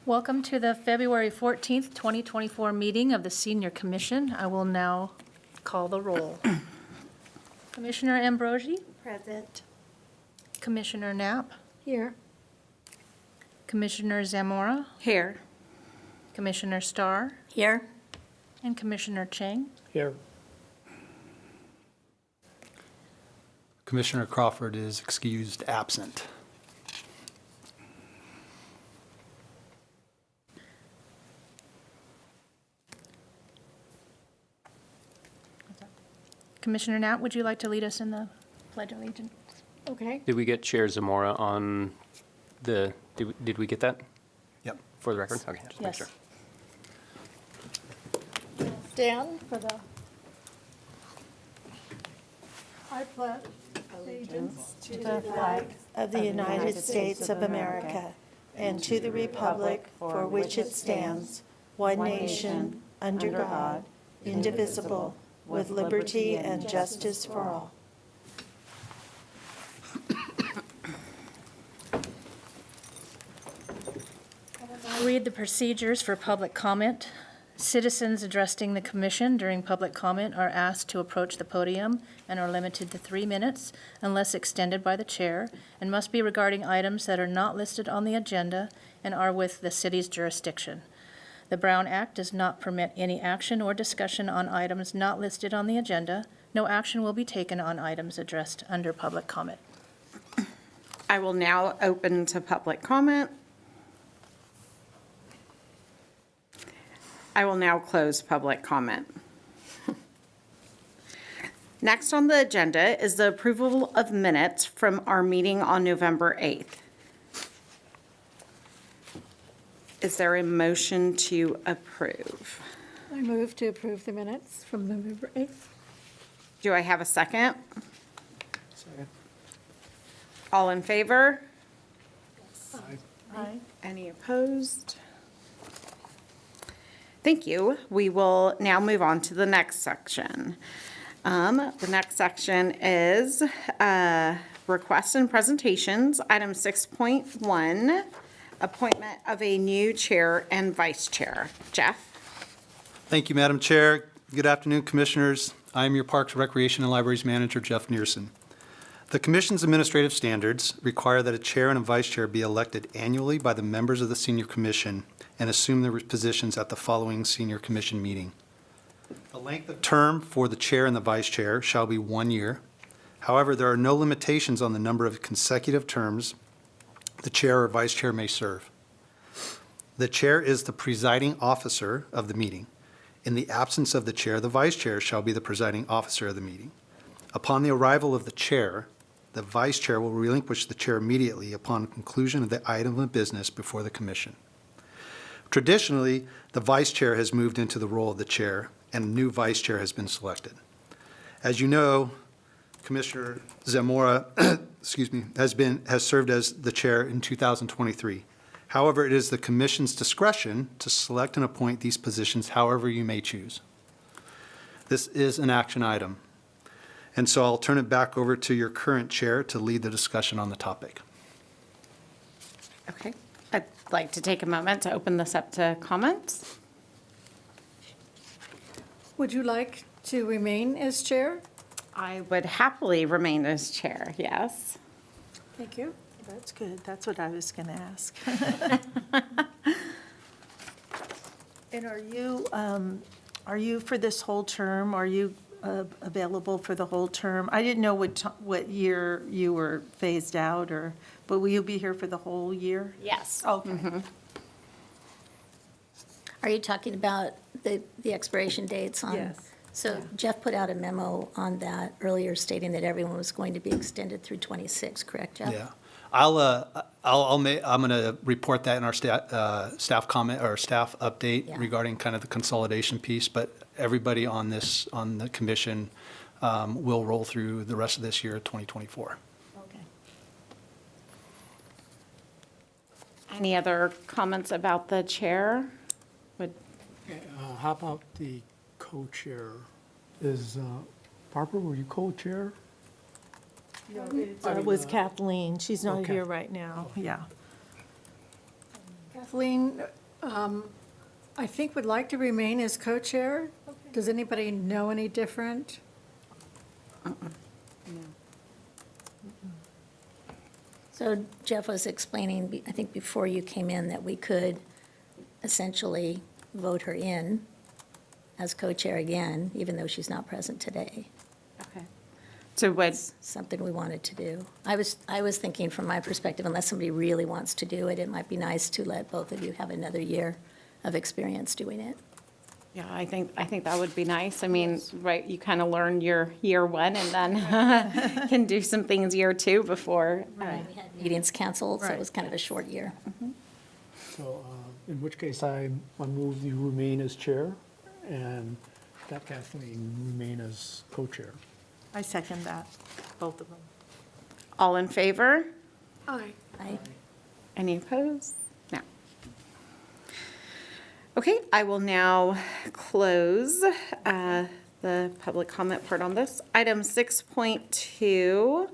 Welcome to the February 14th, 2024 meeting of the Senior Commission. I will now call the roll. Commissioner Ambrosi, Present. Commissioner Knapp, Here. Commissioner Zamora, Here. Commissioner Starr, Here. and Commissioner Chang. Here. Commissioner Crawford is excused absent. Commissioner Knapp, would you like to lead us in the Pledge of Allegiance? Okay. Did we get Chair Zamora on the, did we get that Yep. for the record? Okay, just make Yes. sure. Stand for the. I pledge allegiance to the flag of the United States of America and to the republic for which it stands, one nation, under God, indivisible, with liberty and justice for all. I'll read the procedures for public comment. Citizens addressing the commission during public comment are asked to approach the podium and are limited to 3 minutes unless extended by the chair, and must be regarding items that are not listed on the agenda and are with the city's jurisdiction. The Brown Act does not permit any action or discussion on items not listed on the agenda. No action will be taken on items addressed under public comment. I will now open to public comment. I will now close public comment. Next on the agenda is the approval of minutes from our meeting on November 8th. Is there a motion to approve? I move to approve the minutes from November 8th. Do I have a second? Second. All in favor? Aye. Any opposed? Thank you. We will now move on to the next section. The next section is requests and presentations. Item 6.1, appointment of a new chair and vice chair. Jeff? Thank you, Madam Chair. Good afternoon, Commissioners. I am your Parks, Recreation, and Libraries Manager, Jeff Nearson. The Commission's administrative standards require that a chair and a vice chair be elected annually by the members of the Senior Commission and assume their positions at the following Senior Commission meeting. The length of term for the chair and the vice chair shall be 1 year. However, there are no limitations on the number of consecutive terms the chair or vice chair may serve. The chair is the presiding officer of the meeting. In the absence of the chair, the vice chair shall be the presiding officer of the meeting. Upon the arrival of the chair, the vice chair will relinquish the chair immediately upon conclusion of the item of business before the commission. Traditionally, the vice chair has moved into the role of the chair, and a new vice chair has been selected. As you know, Commissioner Zamora, has served as the chair in 2023. However, it is the commission's discretion to select and appoint these positions however you may choose. This is an action item. And so I'll turn it back over to your current chair to lead the discussion on the topic. Okay. I'd like to take a moment to open this up to comments. Would you like to remain as chair? I would happily remain as chair, yes. Thank you. That's good. That's what I was going to ask. And are you for this whole term? Are you available for the whole term? I didn't know what year you were phased out, but will you be here for the whole year? Yes. Okay. Are you talking about the expiration dates on? Yes. So Jeff put out a memo on that earlier stating that everyone was going to be extended through 26, correct, Jeff? Yeah. I'm going to report that in our staff comment or staff update Yeah. regarding kind of the consolidation piece, but everybody on the commission will roll through the rest of this year, 2024. Okay. Any other comments about the chair? How about the co-chair? Is Barbara, were you co-chair? It was Kathleen. She's not Okay. here right now. Yeah. Kathleen, I think would like to remain as co-chair. Does anybody know any different? So Jeff was explaining, I think before you came in, that we could essentially vote her in as co-chair again, even though she's not present today. Okay. So what, Something we wanted to do. I was thinking from my perspective, unless somebody really wants to do it, it might be nice to let both of you have another year of experience doing it. yeah, I think that would be nice. I mean, right, you kind of learn your year one and then can do some things year two before. We had meetings canceled, so it was kind of a short year. So in which case I move you remain as chair and that Kathleen remain as co-chair. I second that, both of them. All in favor? Aye. Any opposed? No. Okay, I will now close the public comment part on this. Item 6.2.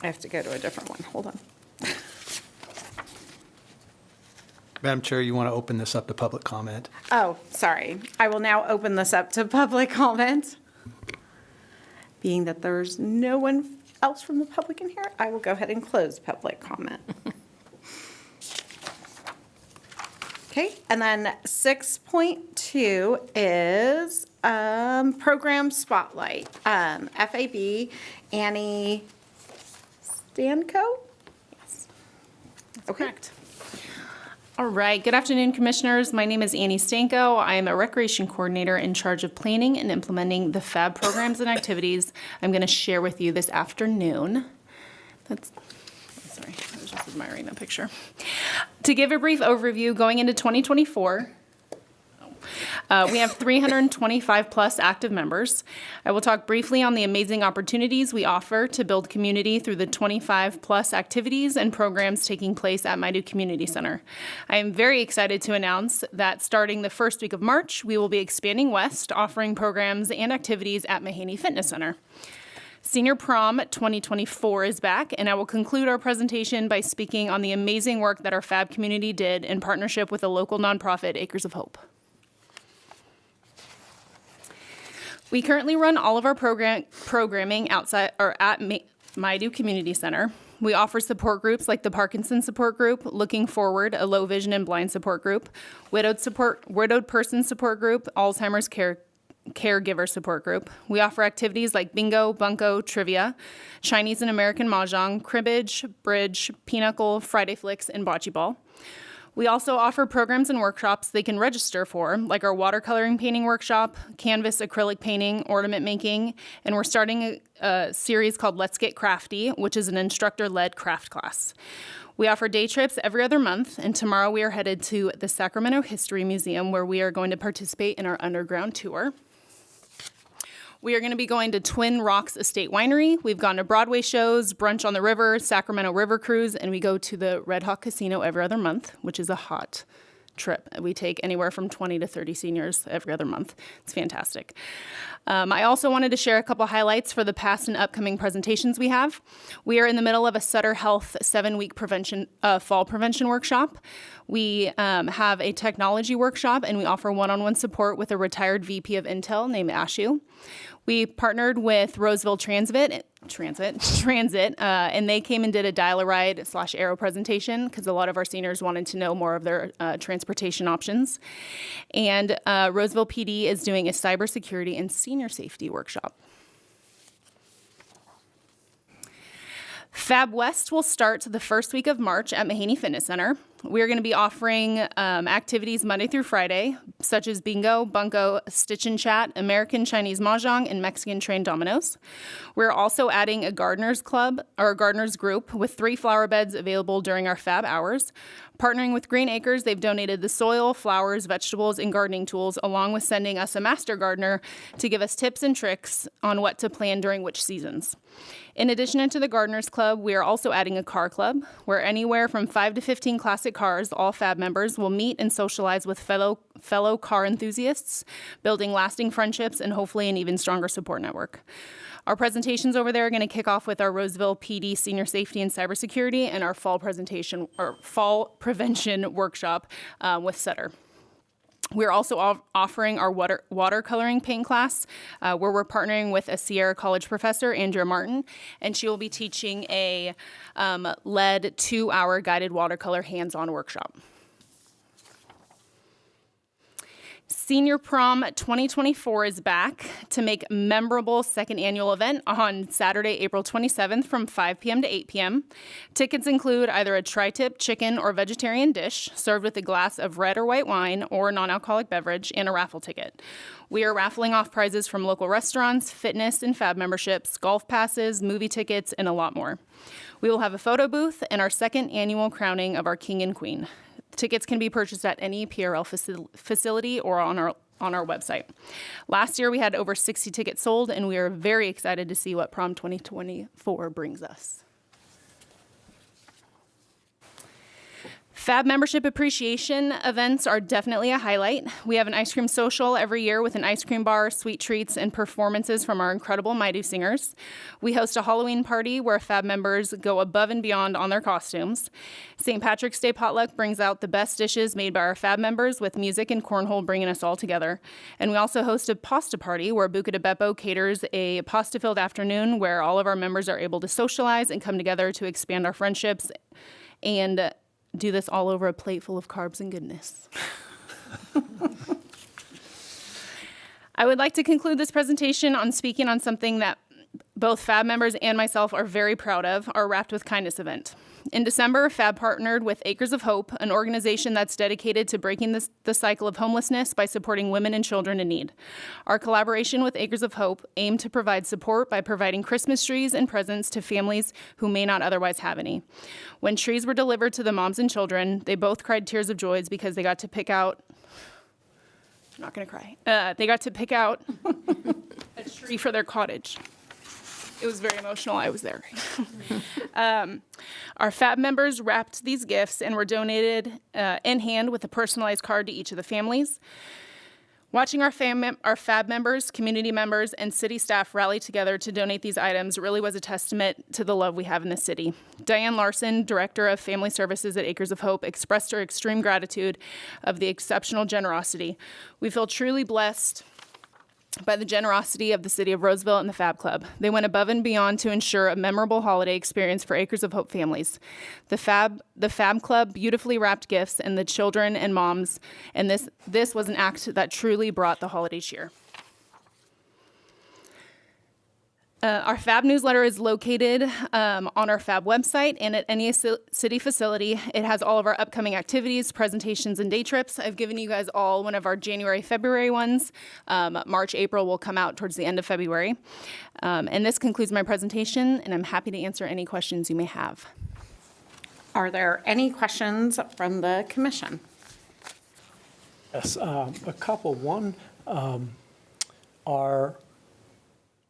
I have to go to a different one. Hold on. Madam Chair, you want to open this up to public comment? Oh, sorry. I will now open this up to public comment. Being that there's no one else from the public in here, I will go ahead and close public comment. Okay, and then 6.2 is program spotlight. FAB, Annie Stanco? Yes. Okay. Correct. All right. Good afternoon, Commissioners. My name is Annie Stanko. I am a Recreation Coordinator in charge of planning and implementing the FAB programs and activities I'm going to share with you this afternoon. Sorry, I was just admiring that picture. To give a brief overview, going into 2024, we have 325 plus active members. I will talk briefly on the amazing opportunities we offer to build community through the 25 plus activities and programs taking place at Maidu Community Center. I am very excited to announce that starting the first week of March, we will be expanding west, offering programs and activities at Mahaney Fitness Center. Senior Prom 2024 is back, and I will conclude our presentation by speaking on the amazing work that our FAB community did in partnership with the local nonprofit Acres of Hope. We currently run all of our programming outside or at Maidu Community Center. We offer support groups like the Parkinson Support Group, Looking Forward, a low vision and blind support group, widowed person support group, Alzheimer's caregiver support group. We offer activities like bingo, bunko, trivia, Chinese and American mahjong, cribbage, bridge, pinochle, Friday flicks, and bocce ball. We also offer programs and workshops they can register for, like our watercoloring painting workshop, canvas acrylic painting, ornament making, and we're starting a series called Let's Get Crafty, which is an instructor-led craft class. We offer day trips every other month, and tomorrow we are headed to the Sacramento History Museum, where we are going to participate in our underground tour. We are going to be going to Twin Rocks Estate Winery. We've gone to Broadway shows, Brunch on the River, Sacramento River Cruise, and we go to the Red Hawk Casino every other month, which is a hot trip. We take anywhere from 20 to 30 seniors every other month. It's fantastic. I also wanted to share a couple highlights for the past and upcoming presentations we have. We are in the middle of a Sutter Health 7-week fall prevention workshop. We have a technology workshop, and we offer one-on-one support with a retired VP of Intel named Ashu. We partnered with Roseville Transit, and they came and did a dial-a-ride/arrow presentation because a lot of our seniors wanted to know more of their transportation options. And Roseville PD is doing a cybersecurity and senior safety workshop. Fab West will start the first week of March at Mahaney Fitness Center. We're going to be offering activities Monday through Friday, such as bingo, bunko, stitch and chat, American Chinese mahjong, and Mexican trained dominoes. We're also adding a gardeners club or gardeners group with 3 flower beds available during our Fab hours. Partnering with Green Acres, they've donated the soil, flowers, vegetables, and gardening tools, along with sending us a master gardener to give us tips and tricks on what to plant during which seasons. In addition to the Gardeners Club, we are also adding a car club, where anywhere from 5 to 15 classic cars, all FAB members, will meet and socialize with fellow car enthusiasts, building lasting friendships and hopefully an even stronger support network. Our presentations over there are going to kick off with our Roseville PD Senior Safety and Cybersecurity and our fall prevention workshop with Sutter. We're also offering our watercoloring paint class, where we're partnering with a Sierra College professor, Andrea Martin, and she will be teaching a led 2-hour guided watercolor hands-on workshop. Senior Prom 2024 is back to make a memorable second annual event on Saturday, April 27th from 5 p.m. to 8 p.m. Tickets include either a tri-tip chicken or vegetarian dish served with a glass of red or white wine or non-alcoholic beverage and a raffle ticket. We are raffling off prizes from local restaurants, fitness and fab memberships, golf passes, movie tickets, and a lot more. We will have a photo booth and our second annual crowning of our king and queen. Tickets can be purchased at any PRL facility or on our website. Last year, we had over 60 tickets sold, and we are very excited to see what Prom 2024 brings us. Fab membership appreciation events are definitely a highlight. We have an ice cream social every year with an ice cream bar, sweet treats, and performances from our incredible Maidu singers. We host a Halloween party where Fab members go above and beyond on their costumes. St. Patrick's Day potluck brings out the best dishes made by our Fab members with music and cornhole bringing us all together. And we also host a pasta party where Buca de Beppo caters a pasta-filled afternoon where all of our members are able to socialize and come together to expand our friendships and do this all over a plate full of carbs and goodness. I would like to conclude this presentation on speaking on something that both Fab members and myself are very proud of, our Wrapped with Kindness event. In December, Fab partnered with Acres of Hope, an organization that's dedicated to breaking the cycle of homelessness by supporting women and children in need. Our collaboration with Acres of Hope aimed to provide support by providing Christmas trees and presents to families who may not otherwise have any. When trees were delivered to the moms and children, they both cried tears of joy because they got to pick out, I'm not gonna cry, they got to pick out a tree for their cottage. It was very emotional. I was there. Our Fab members wrapped these gifts and were donated in hand with a personalized card to each of the families. Watching our Fab members, community members, and city staff rally together to donate these items really was a testament to the love we have in the city. Diane Larson, Director of Family Services at Acres of Hope, expressed her extreme gratitude of the exceptional generosity. We feel truly blessed by the generosity of the City of Roseville and the Fab Club. They went above and beyond to ensure a memorable holiday experience for Acres of Hope families. The Fab Club beautifully wrapped gifts and the children and moms, and this was an act that truly brought the holiday cheer. Our Fab newsletter is located on our Fab website and at any city facility. It has all of our upcoming activities, presentations, and day trips. I've given you guys all one of our January, February ones. March, April will come out towards the end of February. And this concludes my presentation, and I'm happy to answer any questions you may have. Are there any questions from the commission? Yes, a couple. One, are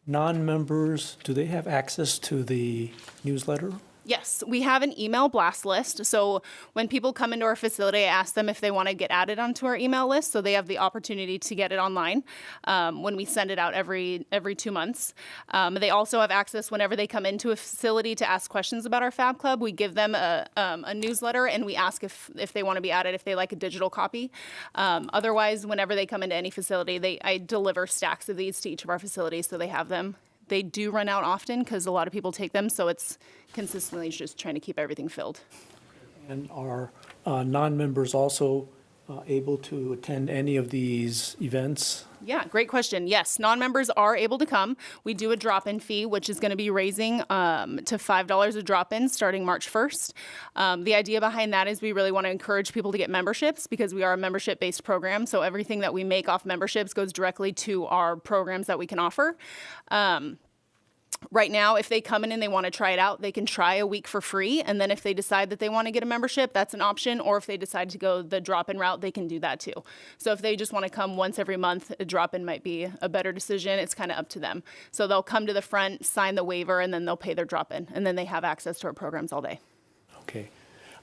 non-members, do they have access to the newsletter? Yes, we have an email blast list. So when people come into our facility, I ask them if they want to get added onto our email list so they have the opportunity to get it online when we send it out every 2 months. They also have access whenever they come into a facility to ask questions about our Fab Club. We give them a newsletter and we ask if they want to be added, if they like a digital copy. Otherwise, whenever they come into any facility, I deliver stacks of these to each of our facilities so they have them. They do run out often because a lot of people take them, so it's consistently just trying to keep everything filled. And are non-members also able to attend any of these events? Yeah, great question. Yes, non-members are able to come. We do a drop-in fee, which is going to be raising to $5 a drop-in starting March 1st. The idea behind that is we really want to encourage people to get memberships because we are a membership-based program. So everything that we make off memberships goes directly to our programs that we can offer. Right now, if they come in and they want to try it out, they can try a week for free. And then if they decide that they want to get a membership, that's an option. Or if they decide to go the drop-in route, they can do that too. So if they just want to come once every month, a drop-in might be a better decision. It's kind of up to them. So they'll come to the front, sign the waiver, and then they'll pay their drop-in. And then they have access to our programs all day. Okay.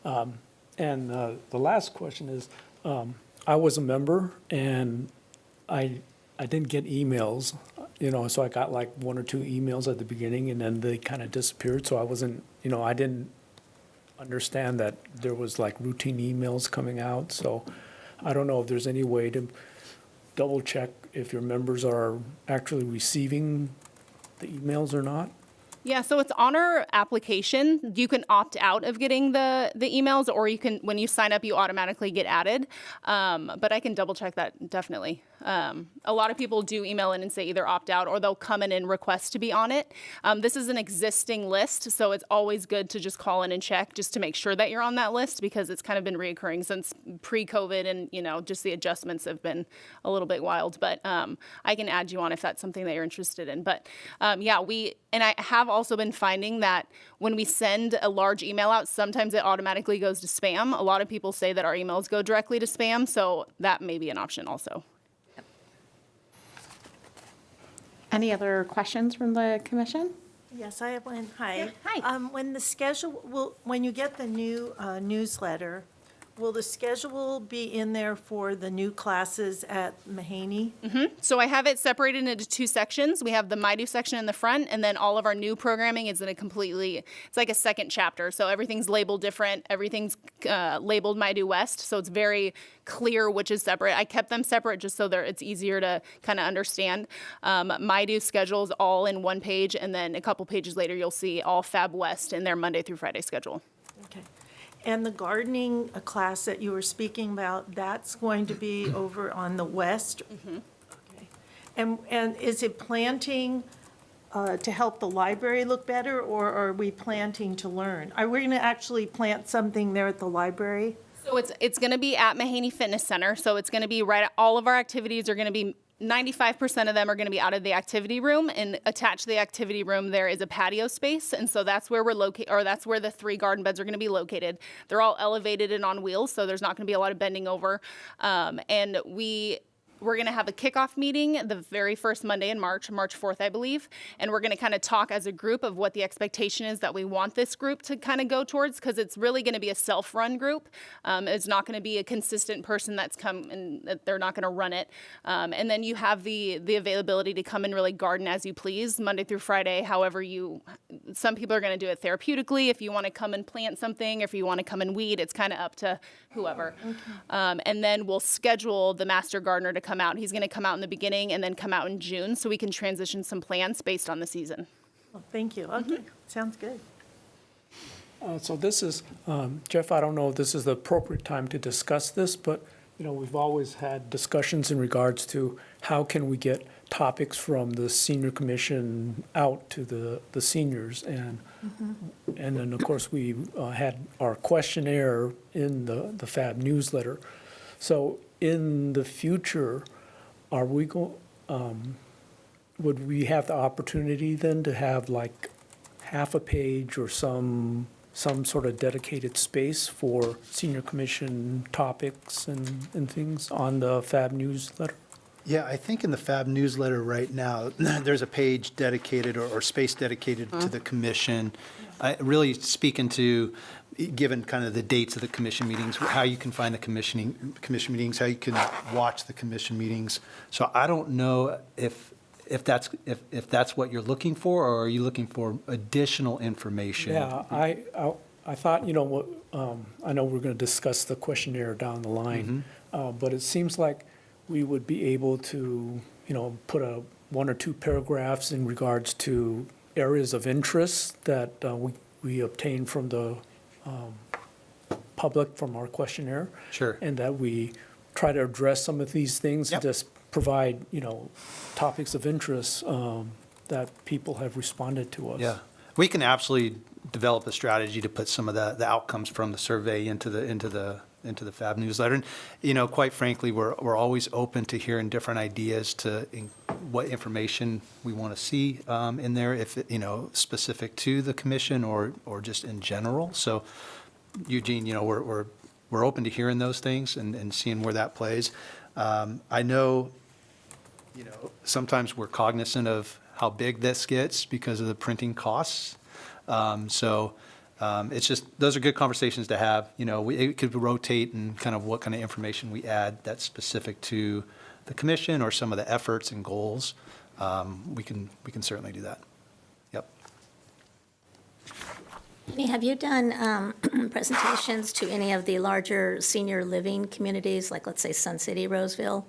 And the last question is, I was a member and I didn't get emails. so I got like 1 or 2 emails at the beginning, and then they kind of disappeared, so I wasn't, I didn't understand that there was like routine emails coming out, so I don't know if there's any way to double check if your members are actually receiving the emails or not. Yeah, so it's on our application. You can opt out of getting the emails, or you can, when you sign up, you automatically get added. But I can double check that definitely. A lot of people do email in and say either opt out or they'll come in and request to be on it. This is an existing list, so it's always good to just call in and check just to make sure that you're on that list, because it's kind of been reoccurring since pre-COVID, and just the adjustments have been a little bit wild. But I can add you on if that's something that you're interested in. But yeah, I have also been finding that when we send a large email out, sometimes it automatically goes to spam. A lot of people say that our emails go directly to spam, so that may be an option also. Any other questions from the commission? Yes, I have one. Hi. Yeah, hi. When you get the new newsletter, will the schedule be in there for the new classes at Mahaney? So I have it separated into 2 sections. We have the MyDo section in the front, and then all of our new programming is in it's like a second chapter. So everything's labeled different. Everything's labeled MyDo West. So it's very clear which is separate. I kept them separate just so it's easier to kind of understand. MyDo schedules all in one page, and then a couple pages later, you'll see all Fab West in their Monday through Friday schedule. Okay. And the gardening class that you were speaking about, that's going to be over on the west? Okay. And is it planting to help the library look better, or are we planting to learn? Are we going to actually plant something there at the library? So it's going to be at Mahaney Fitness Center. So it's going to be all of our activities are going to be 95% of them are going to be out of the activity room, and attached to the activity room there is a patio space, and so that's where we're located, or that's where the 3 garden beds are going to be located. They're all elevated and on wheels, so there's not going to be a lot of bending over. And we're going to have a kickoff meeting the very first Monday in March 4th, I believe, and we're going to kind of talk as a group of what the expectation is that we want this group to kind of go towards, because it's really going to be a self-run group. It's not going to be a consistent person that's come, and they're not going to run it. And then you have the availability to come and really garden as you please, Monday through Friday, however some people are going to do it therapeutically. If you want to come and plant something, or if you want to come and weed, it's kind of up to whoever. And then we'll schedule the master gardener to come out. He's going to come out in the beginning and then come out in June, so we can transition some plants based on the season. Oh, thank you. Okay, sounds good. So this is, Jeff, I don't know if this is the appropriate time to discuss this, but, we've always had discussions in regards to how can we get topics from the senior commission out to the seniors. And then, of course, we had our questionnaire in the FAB newsletter. So in the future, would we have the opportunity then to have like half a page or some sort of dedicated space for senior commission topics and things on the FAB newsletter? Yeah, I think in the FAB newsletter right now, there's a page dedicated or space dedicated to the commission. Really speaking to, given kind of the dates of the commission meetings, how you can find the commission meetings, how you can watch the commission meetings. So I don't know if that's what you're looking for, or are you looking for additional information? Yeah, I thought, I know we're going to discuss the questionnaire down the line, but it seems like we would be able to, put 1 or 2 paragraphs in regards to areas of interest that we obtain from the public from our questionnaire. Sure. And that we try to address some of these things, Yep. just provide, topics of interest that people have responded to us. Yeah, we can absolutely develop a strategy to put some of the outcomes from the survey into the FAB newsletter. And, quite frankly, we're always open to hearing different ideas what information we want to see in there, if, specific to the commission or just in general. So, Eugene, we're open to hearing those things and seeing where that plays. I know, sometimes we're cognizant of how big this gets because of the printing costs. It's just, those are good conversations to have. It could rotate and kind of what kind of information we add that's specific to the commission or some of the efforts and goals. we can certainly do that. Yep. Have you done presentations to any of the larger senior living communities, like let's say Sun City, Roseville,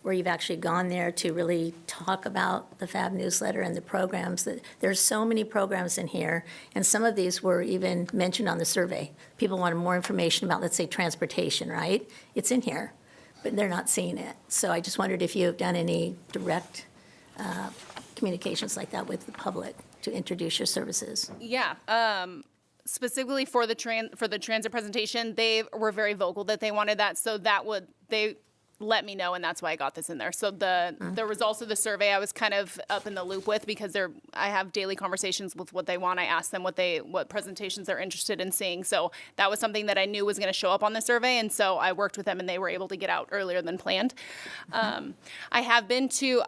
where you've actually gone there to really talk about the FAB newsletter and the programs? There's so many programs in here, and some of these were even mentioned on the survey. People wanted more information about, let's say, transportation, right? It's in here, but they're not seeing it. So I just wondered if you have done any direct communications like that with the public to introduce your services. Yeah, specifically for the transit presentation, they were very vocal that they wanted that, so they let me know, and that's why I got this in there. So the results of the survey I was kind of up in the loop with, because I have daily conversations with what they want. I ask them what presentations they're interested in seeing. So that was something that I knew was going to show up on the survey, and so I worked with them, and they were able to get out earlier than planned. I've been to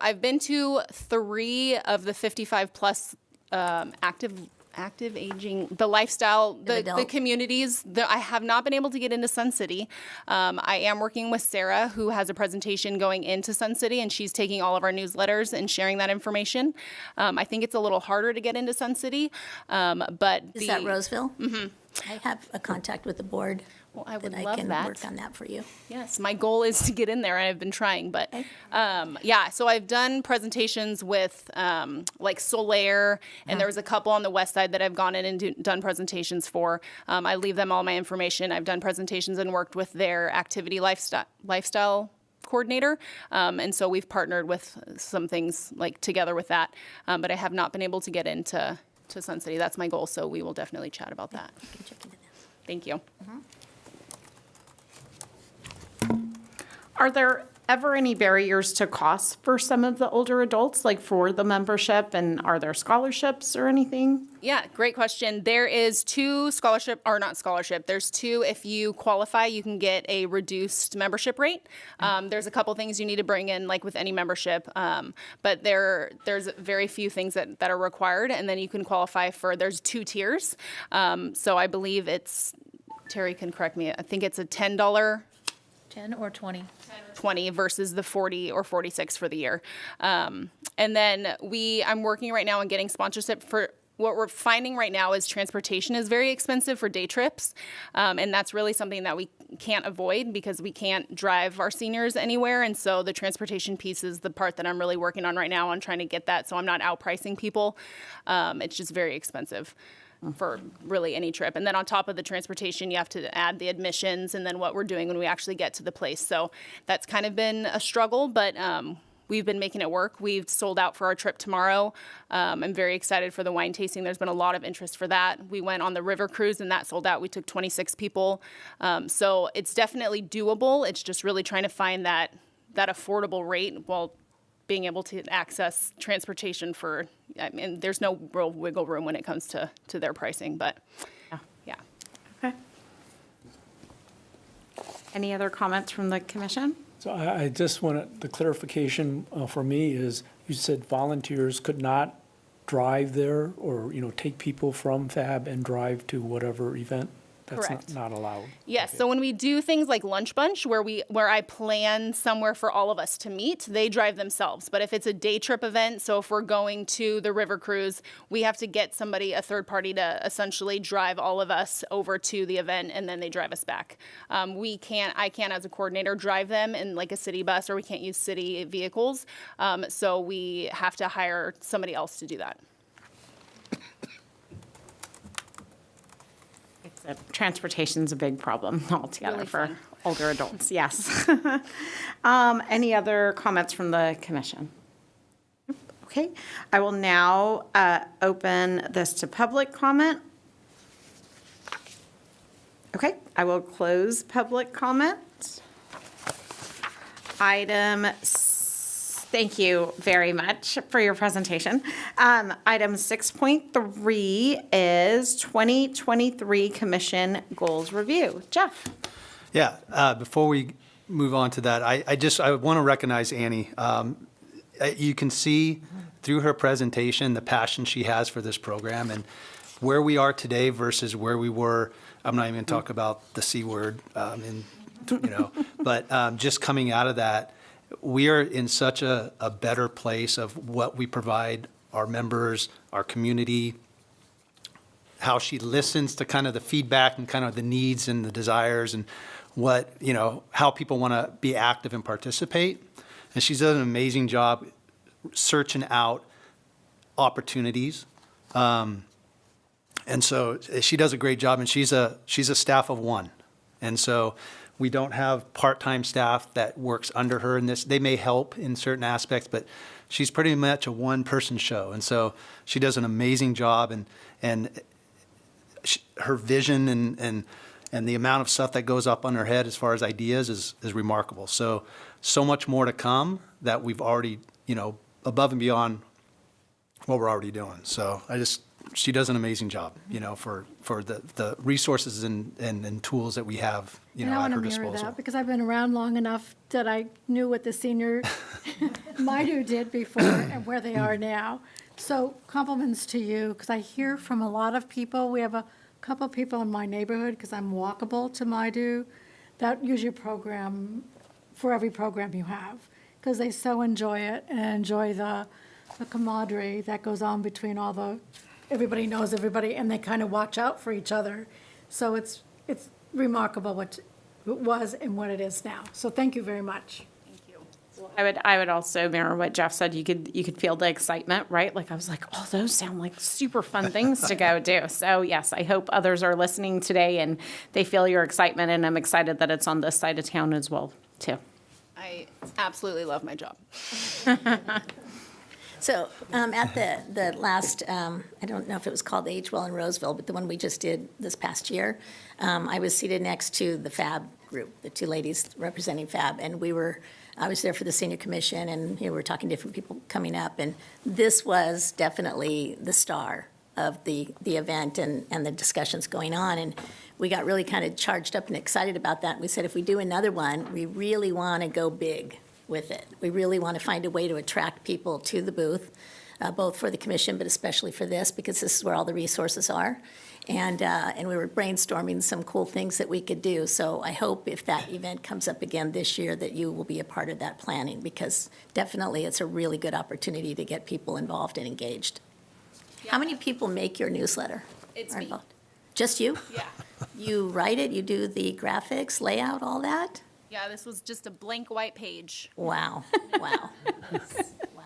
3 of the 55 plus active aging, the lifestyle, the communities. I have not been able to get into Sun City. I am working with Sarah, who has a presentation going into Sun City, and she's taking all of our newsletters and sharing that information. I think it's a little harder to get into Sun City, but Is that Roseville? Mm-hmm. I have a contact with the board. Well, I would that love I can that. work on that for you. Yes, my goal is to get in there, and I've been trying. But yeah, so I've done presentations with like Solaire, and there was a couple on the west side that I've gone in and done presentations for. I leave them all my information. I've done presentations and worked with their activity lifestyle coordinator, and so we've partnered with some things like together with that. But I have not been able to get into Sun City. That's my goal, so we will definitely chat about that. You can check into that. Thank you. Are there ever any barriers to cost for some of the older adults, like for the membership, and are there scholarships or anything? Yeah, great question. There is 2 there's 2, if you qualify, you can get a reduced membership rate. There's a couple things you need to bring in, like with any membership, but there's very few things that are required, and then you can qualify there's 2 tiers. So I believe Terry can correct me, I think it's a $10, 10 or 20? 20 versus the 40 or 46 for the year. And then I'm working right now on getting sponsorship for what we're finding right now is transportation is very expensive for day trips. And that's really something that we can't avoid because we can't drive our seniors anywhere. And so the transportation piece is the part that I'm really working on right now on trying to get that. So I'm not outpricing people. It's just very expensive for really any trip. And then on top of the transportation, you have to add the admissions and then what we're doing when we actually get to the place. So that's kind of been a struggle, but we've been making it work. We've sold out for our trip tomorrow. I'm very excited for the wine tasting. There's been a lot of interest for that. We went on the river cruise and that sold out. We took 26 people. So it's definitely doable. It's just really trying to find that affordable rate while being able to access transportation there's no real wiggle room when it comes to their pricing, but yeah. Okay. Any other comments from the commission? So I just want the clarification for me is, you said volunteers could not drive there or, take people from FAB and drive to whatever event? That's Correct. not allowed? Yes, so when we do things like Lunch Bunch, where I plan somewhere for all of us to meet, they drive themselves. But if it's a day trip event, so if we're going to the river cruise, we have to get a third party to essentially drive all of us over to the event, and then they drive us back. I can't as a coordinator drive them in like a city bus, or we can't use city vehicles. So we have to hire somebody else to do that. Transportation's a big problem altogether Really for fun. older adults, yes. Any other comments from the commission? Okay, I will now open this to public comment. Okay, I will close public comment. Thank you very much for your presentation. Item 6.3 is 2023 Commission Goals Review. Jeff? Yeah, before we move on to that, I want to recognize Annie. You can see through her presentation the passion she has for this program and where we are today versus where we were. I'm not even going to talk about the C word, but just coming out of that we are in such a better place of what we provide our members, our community, how she listens to kind of the feedback and kind of the needs and the desires and what, how people want to be active and participate. And she's done an amazing job searching out opportunities. And so she does a great job, and she's a staff of one. And so we don't have part-time staff that works under her in this. They may help in certain aspects, but she's pretty much a one-person show. And so she does an amazing job, and her vision and the amount of stuff that goes up on her head as far as ideas is remarkable. So much more to come that we've already, above and beyond what we're already doing. So she does an amazing job, for the resources and tools that we have, And I at want to her mirror disposal. that, because I've been around long enough that I knew what the senior MIDU did before and where they are now. So compliments to you, because I hear from a lot of people. We have a couple people in my neighborhood, because I'm walkable to MIDU, that use your program for every program you have, because they so enjoy it and enjoy the camaraderie that goes on between everybody knows everybody, and they kind of watch out for each other. So it's remarkable what it was and what it is now. So thank you very much. I would also mirror what Jeff said. You could feel the excitement, right? Like I was like, oh, those sound like super fun things to go do. So yes, I hope others are listening today and they feel your excitement, and I'm excited that it's on this side of town as well, too. I absolutely love my job. So at the last, I don't know if it was called Age Well in Roseville, but the one we just did this past year, I was seated next to the FAB group, the two ladies representing FAB, and I was there for the senior commission, and we were talking to different people coming up, and this was definitely the star of the event and the discussions going on, and we got really kind of charged up and excited about that. And we said, if we do another one, we really want to go big with it. We really want to find a way to attract people to the booth, both for the commission, but especially for this, because this is where all the resources are. And we were brainstorming some cool things that we could do. So I hope if that event comes up again this year that you will be a part of that planning, because definitely it's a really good opportunity to get people involved and engaged. How many people make your newsletter? It's Are me. involved? Just you? Yeah. You write it, you do the graphics, layout, all that? Yeah, this was just a blank white page. Wow, wow. Wow.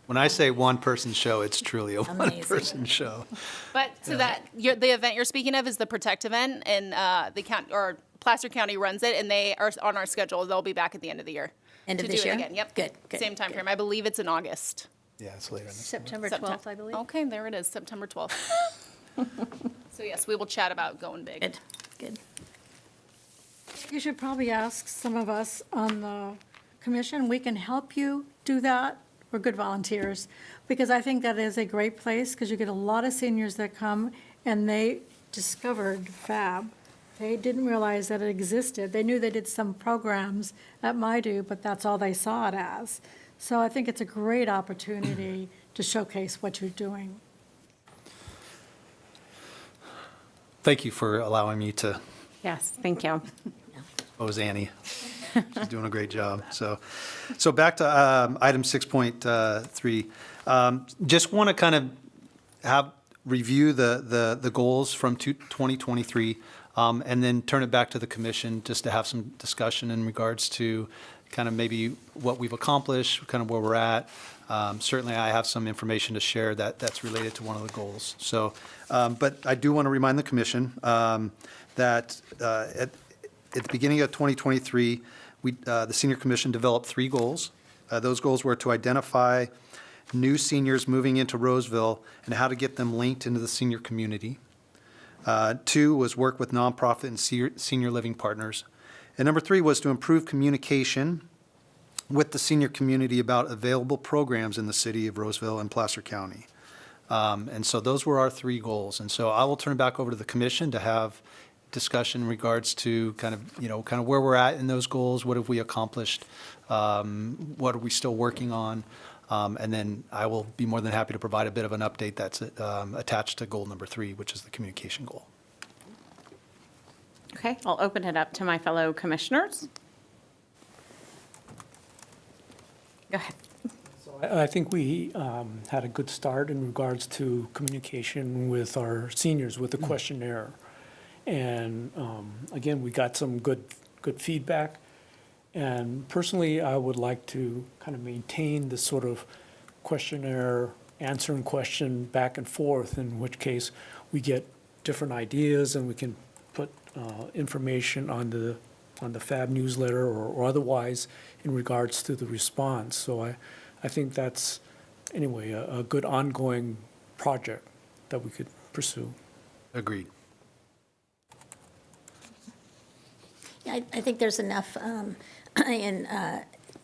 When I say one-person show, it's truly a Amazing. one-person show. But the event you're speaking of is the Protect event, and the county, or Placer County runs it, and they are on our schedule. They'll be back at the end of the year. End of to this do year? it again. Yep. Good, good, Same time good. frame. I believe it's in August. Yeah, it's later in the September Septem- 12th, I believe. Okay, there it is, September 12th. So yes, we will chat about going big. Good, good. You should probably ask some of us on the commission. We can help you do that. We're good volunteers, because I think that is a great place, because you get a lot of seniors that come and they discovered FAB. They didn't realize that it existed. They knew they did some programs at MIDU, but that's all they saw it as. So I think it's a great opportunity to showcase what you're doing. Thank you for allowing me to Yes, thank you. expose Annie. She's doing a great job. So back to item 6.3. Just want to kind of review the goals from 2023, and then turn it back to the commission just to have some discussion in regards to kind of maybe what we've accomplished, kind of where we're at. Certainly, I have some information to share that's related to one of the goals. So, but I do want to remind the commission that at the beginning of 2023, the senior commission developed 3 goals. Those goals were to identify new seniors moving into Roseville and how to get them linked into the senior community. 2 was work with nonprofit and senior living partners. And number 3 was to improve communication with the senior community about available programs in the city of Roseville and Placer County. And so those were our 3 goals. And so I will turn it back over to the commission to have discussion in regards to kind of where we're at in those goals, what have we accomplished, what are we still working on, and then I will be more than happy to provide a bit of an update that's attached to goal number 3, which is the communication goal. Okay, I'll open it up to my fellow commissioners. Go ahead. I think we had a good start in regards to communication with our seniors with the questionnaire. And again, we got some good feedback. And personally, I would like to kind of maintain this sort of questionnaire, answering question back and forth, in which case we get different ideas and we can put information on the FAB newsletter or otherwise in regards to the response. So I think that's, anyway, a good ongoing project that we could pursue. Agreed. Yeah, I think there's enough in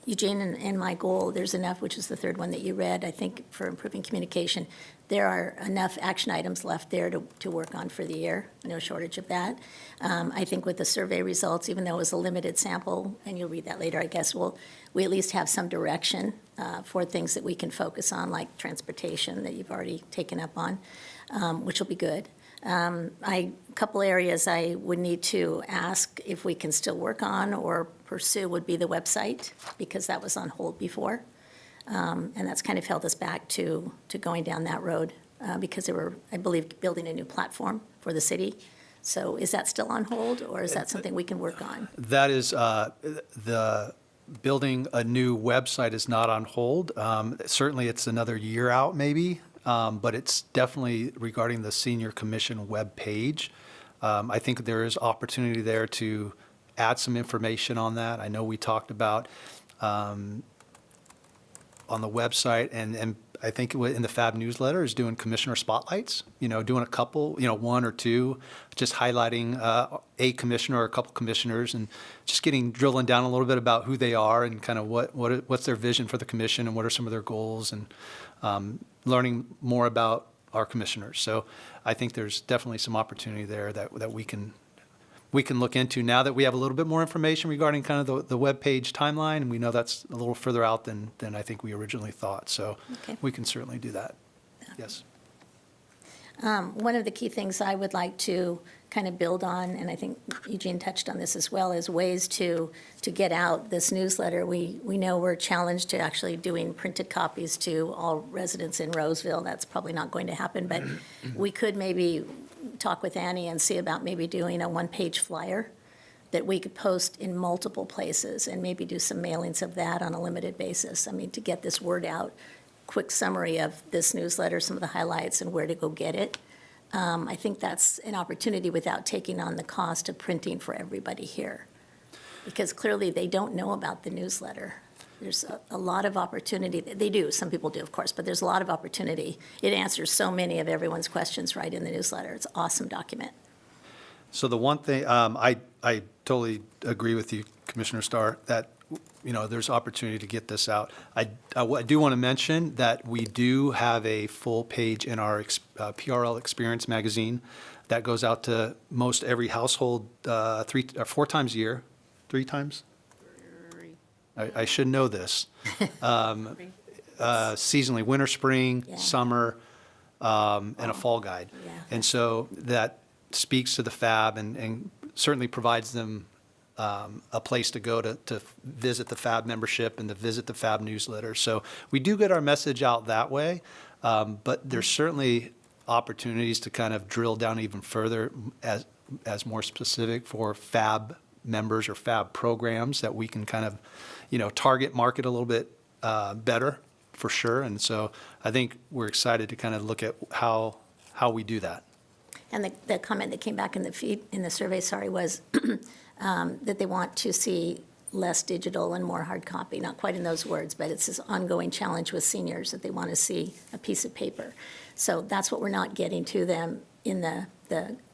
Eugene and my goal, there's enough, which is the third one that you read, I think, for improving communication. There are enough action items left there to work on for the year, no shortage of that. I think with the survey results, even though it was a limited sample, and you'll read that later, I guess, we at least have some direction for things that we can focus on, like transportation that you've already taken up on, which will be good. A couple areas I would need to ask if we can still work on or pursue would be the website, because that was on hold before. And that's kind of held us back to going down that road, because they were, I believe, building a new platform for the city. So is that still on hold, or is that something we can work on? That is, the building a new website is not on hold. Certainly, it's another year out, maybe, but it's definitely regarding the Senior Commission webpage. I think there is opportunity there to add some information on that. I know we talked about on the website, and I think in the FAB newsletter is doing commissioner spotlights, doing a couple, one or two, just highlighting a commissioner or a couple commissioners, and just drilling down a little bit about who they are and kind of what's their vision for the commission and what are some of their goals, and learning more about our commissioners. So I think there's definitely some opportunity there that we can look into now that we have a little bit more information regarding kind of the webpage timeline, and we know that's a little further out than I think we originally thought. So Okay. we can certainly do that. Yes. One of the key things I would like to kind of build on, and I think Eugene touched on this as well, is ways to get out this newsletter. We know we're challenged to actually doing printed copies to all residents in Roseville. That's probably not going to happen, but we could maybe talk with Annie and see about maybe doing a one-page flyer that we could post in multiple places and maybe do some mailings of that on a limited basis. I mean, to get this word out, quick summary of this newsletter, some of the highlights and where to go get it. I think that's an opportunity without taking on the cost of printing for everybody here. Because clearly they don't know about the newsletter. There's a lot of opportunity. They do, some people do, of course, but there's a lot of opportunity. It answers so many of everyone's questions right in the newsletter. It's an awesome document. So the one thing, I totally agree with you, Commissioner Starr, that, there's opportunity to get this out. I do want to mention that we do have a full page in our PRL Experience magazine that goes out to most every household 4 times a year. 3 times? I should know this. Seasonally, winter, spring, Yeah. summer, and a fall guide. Yeah. And so that speaks to the FAB and certainly provides them a place to go to visit the FAB membership and to visit the FAB newsletter. So we do get our message out that way, but there's certainly opportunities to kind of drill down even further as more specific for FAB members or FAB programs that we can kind of, target market a little bit better for sure. And so I think we're excited to kind of look at how we do that. And the comment that came back in the survey, was that they want to see less digital and more hard copy. Not quite in those words, but it's this ongoing challenge with seniors that they want to see a piece of paper. So that's what we're not getting to them in the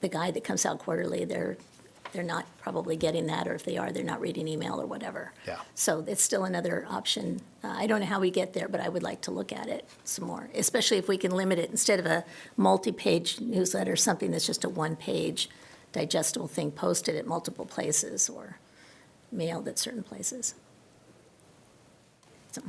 guide that comes out quarterly. They're not probably getting that, or if they are, they're not reading email or whatever. Yeah. So it's still another option. I don't know how we get there, but I would like to look at it some more, especially if we can limit it, instead of a multi-page newsletter, something that's just a one-page digestible thing posted at multiple places or mailed at certain places. So.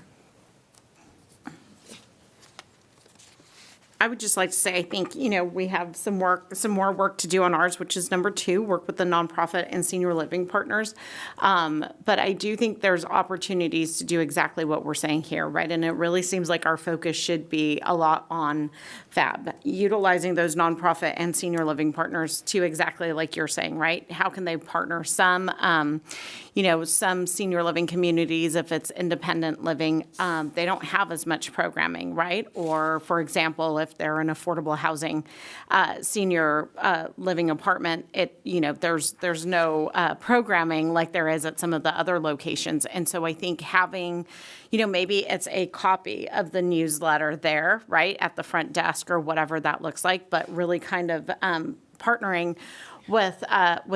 I would just like to say, I think, we have some more work to do on ours, which is number 2, work with the nonprofit and senior living partners. But I do think there's opportunities to do exactly what we're saying here, right? And it really seems like our focus should be a lot on FAB, utilizing those nonprofit and senior living partners to exactly like you're saying, right? How can they partner? Some senior living communities, if it's independent living, they don't have as much programming, right? Or, for example, if they're an affordable housing senior living apartment, there's no programming like there is at some of the other locations. And so I think having, maybe it's a copy of the newsletter there, right, at the front desk or whatever that looks like, but really kind of partnering with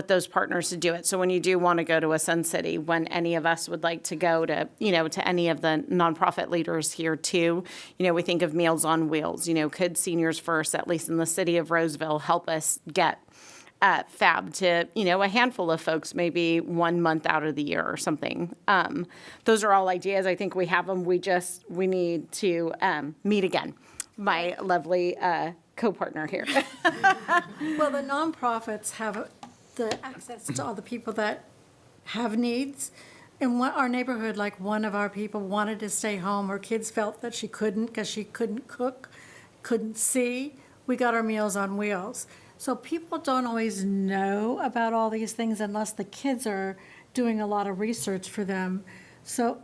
those partners to do it. So when you do want to go to a Sun City, when any of us would like to go to, to any of the nonprofit leaders here too, we think of Meals on Wheels. Could Seniors First, at least in the city of Roseville, help us get FAB to, a handful of folks, maybe 1 month out of the year or something. Those are all ideas. I think we have them. We need to meet again. My lovely co-partner here. Well, the nonprofits have the access to all the people that have needs. In our neighborhood, like one of our people wanted to stay home. Her kids felt that she couldn't because she couldn't cook, couldn't see. We got our Meals on Wheels. So people don't always know about all these things unless the kids are doing a lot of research for them. So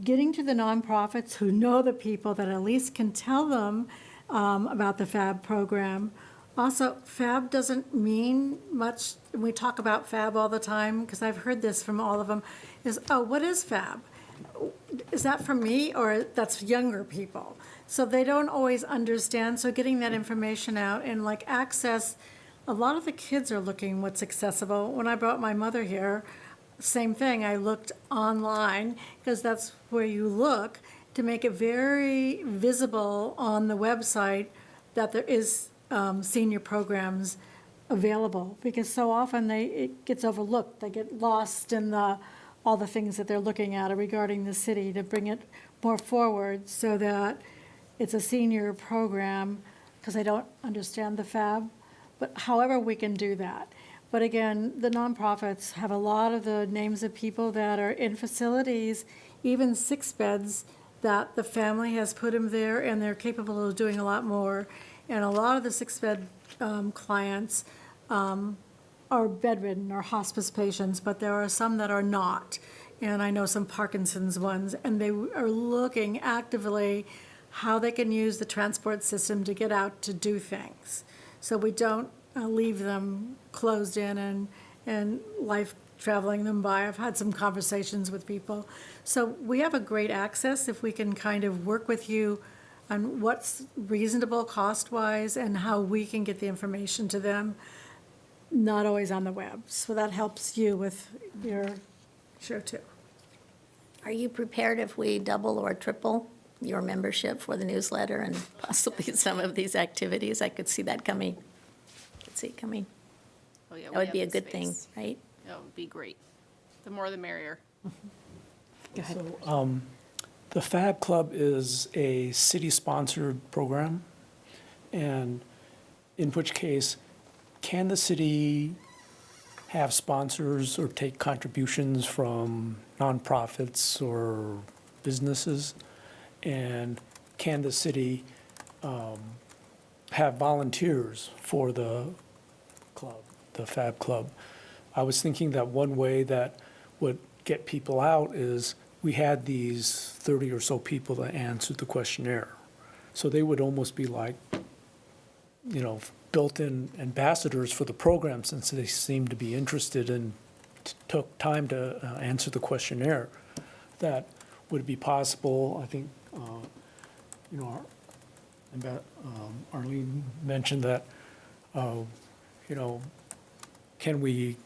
getting to the nonprofits who know the people that at least can tell them about the FAB program. Also, FAB doesn't mean much. We talk about FAB all the time because I've heard this from all of them, what is FAB? Is that for me or that's younger people? So they don't always understand. So getting that information out and access, a lot of the kids are looking what's accessible. When I brought my mother here, same thing. I looked online because that's where you look to make it very visible on the website that there is senior programs available, because so often it gets overlooked. They get lost in all the things that they're looking at regarding the city, to bring it more forward so that it's a senior program, because they don't understand the FAB. But however we can do that. But again, the nonprofits have a lot of the names of people that are in facilities, even 6 beds, that the family has put them there and they're capable of doing a lot more. And a lot of the 6-bed clients are bedridden or hospice patients, but there are some that are not. And I know some Parkinson's ones, and they are looking actively how they can use the transport system to get out to do things. So we don't leave them closed in and life traveling them by. I've had some conversations with people. So we have a great access if we can kind of work with you on what's reasonable cost-wise and how we can get the information to them, not always on the web. So that helps you with your show too. Are you prepared if we double or triple your membership for the newsletter and possibly some of these activities? I could see that coming. Oh, yeah, That would be a good thing, right? That would be great. The more the merrier. So, the FAB Club is a city-sponsored program, and in which case, can the city have sponsors or take contributions from nonprofits or businesses? And can the city have volunteers for the club, the FAB Club? I was thinking that one way that would get people out is we had these 30 or so people that answered the questionnaire. So they would almost be like, built-in ambassadors for the program, since they seemed to be interested and took time to answer the questionnaire. That would be possible. I think, Arlene mentioned that, can we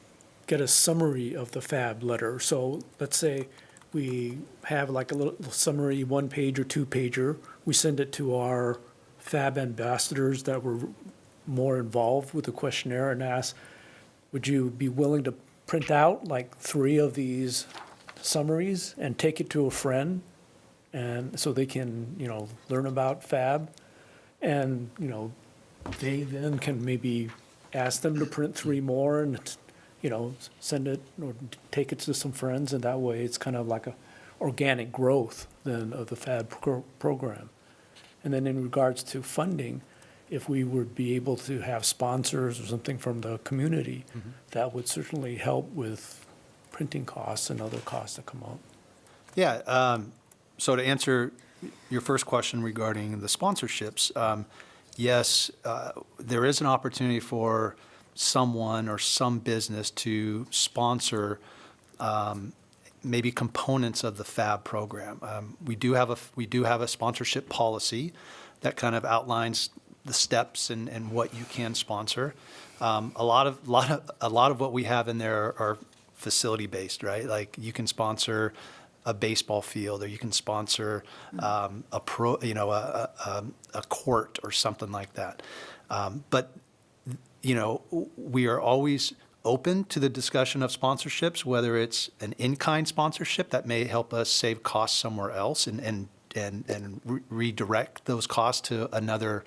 get a summary of the FAB letter? So let's say we have like a little summary, 1-page or 2-pager. We send it to our FAB ambassadors that were more involved with the questionnaire and ask, would you be willing to print out like 3 of these summaries and take it to a friend, and so they can, learn about FAB? And, you know, they then can maybe ask them to print 3 more and, you know, send it or take it to some friends, and that way it's kind of like a organic growth then of the FAB program. And then in regards to funding, if we would be able to have sponsors or something from the community, that would certainly help with printing costs and other costs that come up. Yeah, so to answer your first question regarding the sponsorships, yes, there is an opportunity for someone or some business to sponsor maybe components of the FAB program. We do have a sponsorship policy that kind of outlines the steps and what you can sponsor. A lot of what we have in there are facility based, right? Like you can sponsor a baseball field, or you can sponsor a court or something like that. But you know, we are always open to the discussion of sponsorships, whether it's an in-kind sponsorship that may help us save costs somewhere else and redirect those costs to another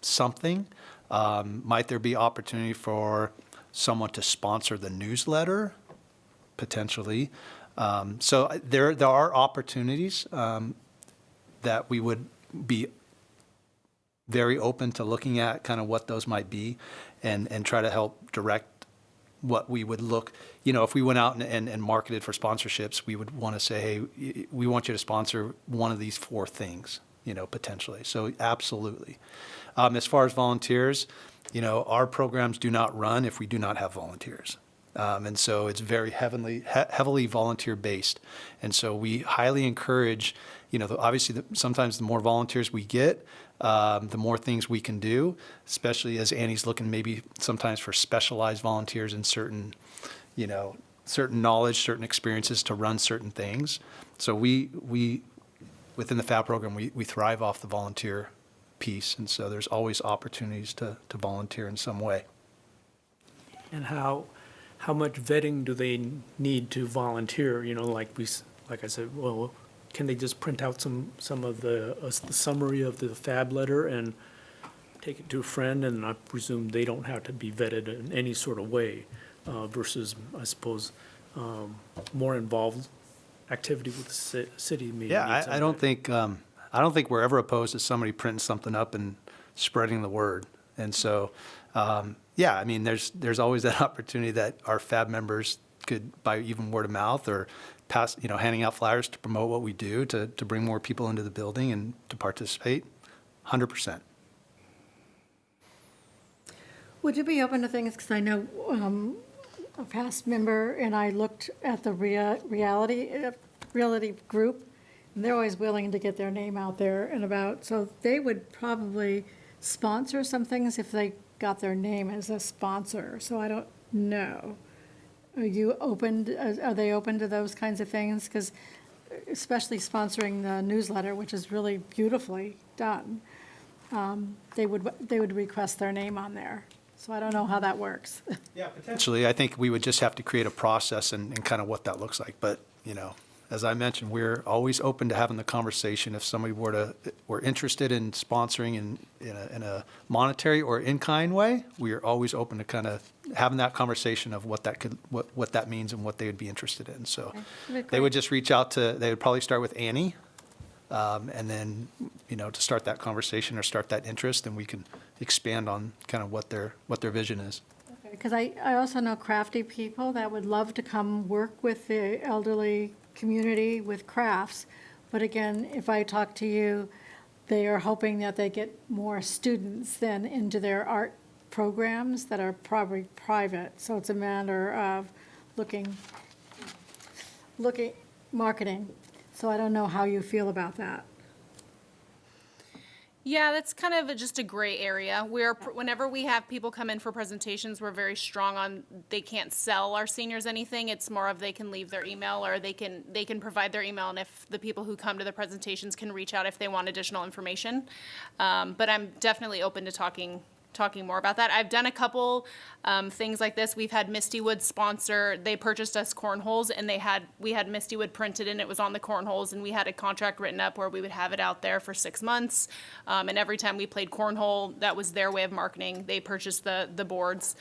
something. Might there be opportunity for someone to sponsor the newsletter? Potentially. So there are opportunities that we would be very open to looking at kind of what those might be and try to help direct what we would look, you know, if we went out and marketed for sponsorships, we would want to say, hey, we want you to sponsor one of these 4 things, you know, potentially. So absolutely. As far as volunteers, you know, our programs do not run if we do not have volunteers. And so it's very heavily volunteer based. And so we highly encourage, you know, obviously sometimes the more volunteers we get, the more things we can do, especially as Annie's looking maybe sometimes for specialized volunteers in certain, you know, certain knowledge, certain experiences to run certain things. So we within the FAB program, we thrive off the volunteer piece. And so there's always opportunities to volunteer in some way. And how much vetting do they need to volunteer? You know, like I said, well, can they just print out some of the summary of the FAB letter and take it to a friend? And I presume they don't have to be vetted in any sort of way versus, I suppose, more involved activity with the city. Yeah, I don't think we're ever opposed to somebody printing something up and spreading the word. And so, yeah, I mean, there's always that opportunity that our FAB members could, by even word of mouth or pass, you know, handing out flyers to promote what we do, to bring more people into the building and to participate, 100%. Would you be open to things, because I know a past member and I looked at the reality group, and they're always willing to get their name out there and about, so they would probably sponsor some things if they got their name as a sponsor, so I don't know. Are they open to those kinds of things? Because especially sponsoring the newsletter, which is really beautifully done, they would request their name on there. So I don't know how that works. Yeah, potentially. I think we would just have to create a process and kind of what that looks like. But, you know, as I mentioned, we're always open to having the conversation. If somebody were interested in sponsoring in a monetary or in-kind way, we are always open to kind of having that conversation of what that means and what they would be interested in. So they would just reach out they would probably start with Annie, and then, you know, to start that conversation or start that interest, and we can expand on kind of what their vision is. Because I also know crafty people that would love to come work with the elderly community with crafts. But again, if I talk to you, they are hoping that they get more students then into their art programs that are probably private. So it's a matter of looking, marketing. So I don't know how you feel about that. Yeah, that's kind of just a gray area. Whenever we have people come in for presentations, we're very strong on they can't sell our seniors anything. It's more of they can leave their email, or they can provide their email, and if the people who come to the presentations can reach out if they want additional information. But I'm definitely open to talking talking more about that. I've done a couple things like this. We've had Misty Wood sponsor. They purchased us cornholes, and we had Misty Wood printed, and it was on the cornholes, and we had a contract written up where we would have it out there for 6 months. And every time we played cornhole, that was their way of marketing. They purchased the boards.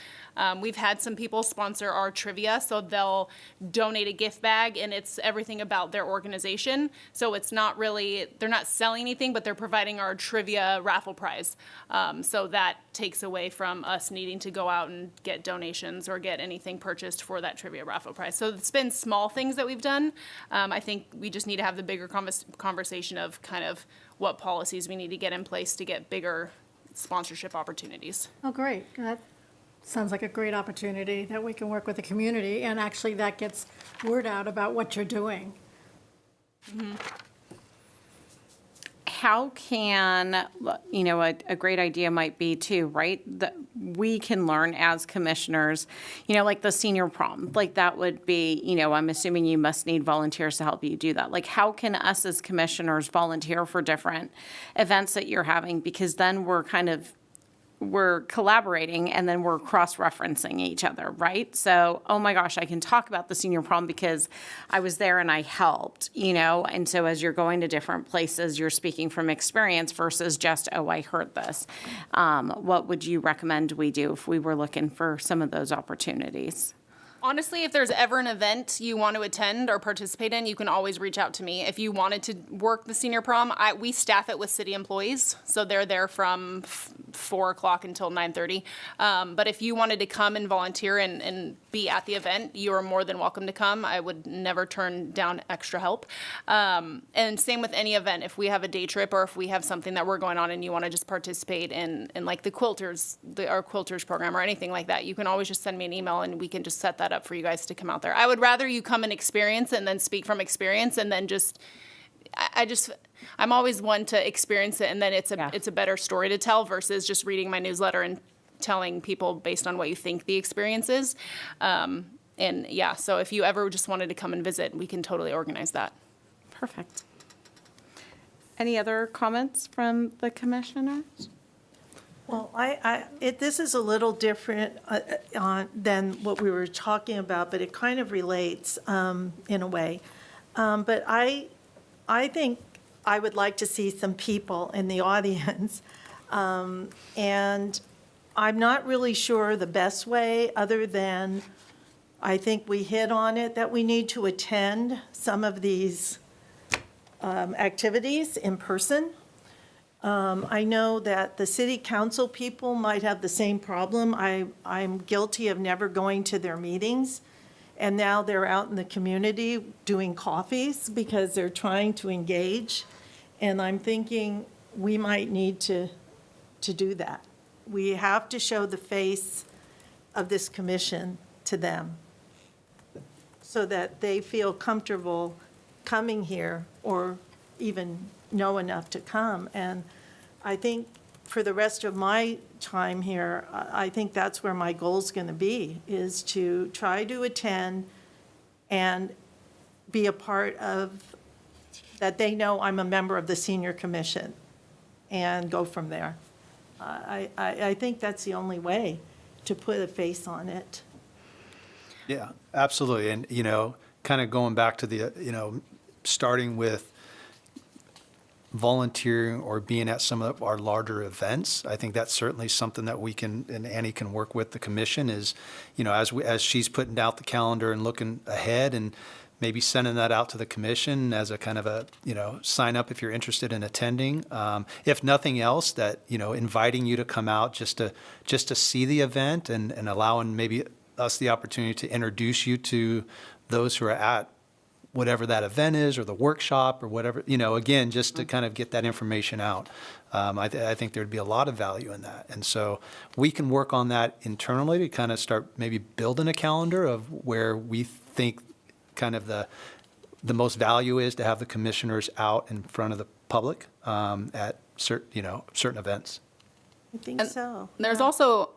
We've had some people sponsor our trivia, so they'll donate a gift bag, and it's everything about their organization. So it's not really, they're not selling anything, but they're providing our trivia raffle prize. So that takes away from us needing to go out and get donations or get anything purchased for that trivia raffle prize. So it's been small things that we've done. I think we just need to have the bigger conversation of kind of what policies we need to get in place to get bigger sponsorship opportunities. Oh, great. That sounds like a great opportunity that we can work with the community, and actually that gets word out about what you're doing. How can, a great idea might be too, right? That we can learn as commissioners, like the senior prom, like that would be, I'm assuming you must need volunteers to help you do that. Like, how can us as commissioners volunteer for different events that you're having? Because then we're collaborating, and then we're cross-referencing each other, right? So, oh my gosh, I can talk about the senior prom because I was there and I helped, And so as you're going to different places, you're speaking from experience versus just, oh, I heard this. What would you recommend we do if we were looking for some of those opportunities? Honestly, if there's ever an event you want to attend or participate in, you can always reach out to me. If you wanted to work the senior prom, we staff it with city employees, so they're there from 4 o'clock until 9:30. But if you wanted to come and volunteer and be at the event, you are more than welcome to come. I would never turn down extra help. And same with any event. If we have a day trip or if we have something that we're going on and you want to just participate in like the quilters, our quilters program or anything like that, you can always just send me an email and we can just set that up for you guys to come out there. I would rather you come and experience and then speak from experience, and then I'm always one to experience it, and then it's a better story to tell versus just reading my newsletter and telling people based on what you think the experience is. So if you ever just wanted to come and visit, we can totally organize that. Perfect. Any other comments from the commissioners? Well, this is a little different than what we were talking about, but it kind of relates in a way. But I think I would like to see some people in the audience. And I'm not really sure the best way, other than I think we hit on it, that we need to attend some of these activities in person. I know that the city council people might have the same problem. I'm guilty of never going to their meetings, and now they're out in the community doing coffees because they're trying to engage. And I'm thinking we might need to do that. We have to show the face of this commission to them so that they feel comfortable coming here or even know enough to come. And I think for the rest of my time here, I think that's where my goal's going to be, is to try to attend and be a part of, that they know I'm a member of the senior commission, and go from there. I think that's the only way to put a face on it. Yeah, absolutely. And, kind of going back to the, starting with volunteering or being at some of our larger events, I think that's certainly something that we can, and Annie can work with the commission is, as she's putting out the calendar and looking ahead and maybe sending that out to the commission as a kind of a, sign up if you're interested in attending. If nothing else, that, inviting you to come out just to see the event and allowing maybe us the opportunity to introduce you to those who are at whatever that event is, or the workshop, or whatever, again, just to kind of get that information out. I think there'd be a lot of value in that. And so we can work on that internally to kind of start maybe building a calendar of where we think kind of the most value is to have the commissioners out in front of the public at certain events. I think so. There's also